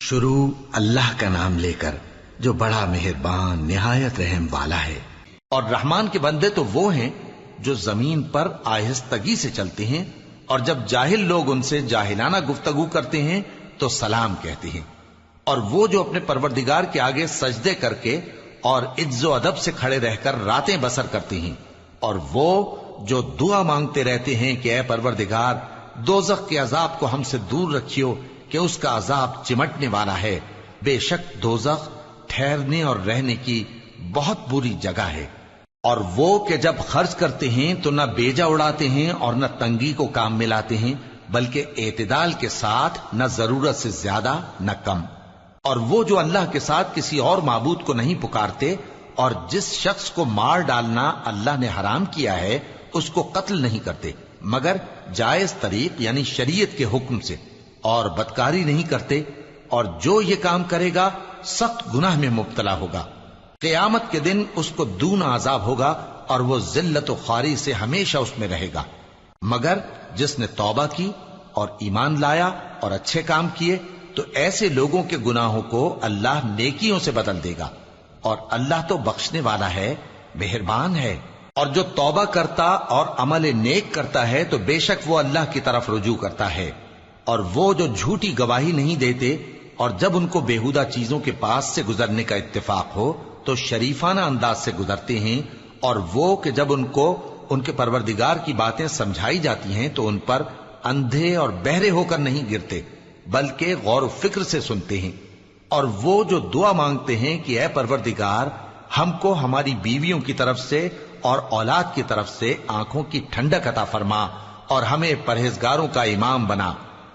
شروع اللہ کا نام لے کر جو بڑا مہربان نہایت رحم والا ہے۔ اور رحمان کے بندے تو وہ ہیں جو زمین پر آہستگی سے چلتے ہیں، اور جب جاہل لوگ ان سے جاہلانہ گفتگو کرتے ہیں تو سلام کہتے ہیں۔ اور وہ جو اپنے پروردگار کے آگے سجدے کر کے اور عز و ادب سے کھڑے رہ کر راتیں بسر کرتے ہیں، اور وہ جو دعا مانگتے رہتے ہیں کہ اے پروردگار دوزخ کے عذاب کو ہم سے دور رکھیو کہ اس کا عذاب چمٹنے والا ہے، بے شک دوزخ ٹھہرنے اور رہنے کی بہت بری جگہ ہے۔ اور وہ کہ جب خرچ کرتے ہیں تو نہ بیجا اڑاتے ہیں اور نہ تنگی کو کام میں لاتے ہیں، بلکہ اعتدال کے ساتھ، نہ ضرورت سے زیادہ نہ کم۔ اور وہ جو اللہ کے ساتھ کسی اور معبود کو نہیں پکارتے، اور جس شخص کو مار ڈالنا اللہ نے حرام کیا ہے اس کو قتل نہیں کرتے مگر جائز طریق یعنی شریعت کے حکم سے، اور بدکاری نہیں کرتے، اور جو یہ کام کرے گا سخت گناہ میں مبتلا ہوگا۔ قیامت کے دن اس کو دونا عذاب ہوگا اور وہ ذلت و خواری سے ہمیشہ اس میں رہے گا، مگر جس نے توبہ کی اور ایمان لایا اور اچھے کام کیے تو ایسے لوگوں کے گناہوں کو اللہ نیکیوں سے بدل دے گا، اور اللہ تو بخشنے والا ہے، مہربان ہے۔ اور جو توبہ کرتا اور عمل نیک کرتا ہے تو بے شک وہ اللہ کی طرف رجوع کرتا ہے۔ اور وہ جو جھوٹی گواہی نہیں دیتے اور جب ان کو بیہودہ چیزوں کے پاس سے گزرنے کا اتفاق ہو تو شریفانہ انداز سے گزرتے ہیں، اور وہ کہ جب ان کو ان کے پروردگار کی باتیں سمجھائی جاتی ہیں تو ان پر اندھے اور بہرے ہو کر نہیں گرتے بلکہ غور و فکر سے سنتے ہیں۔ اور وہ جو دعا مانگتے ہیں کہ اے پروردگار ہم کو ہماری بیویوں کی طرف سے اور اولاد کی طرف سے آنکھوں کی ٹھنڈک عطا فرما اور ہمیں پرہیزگاروں کا امام بنا،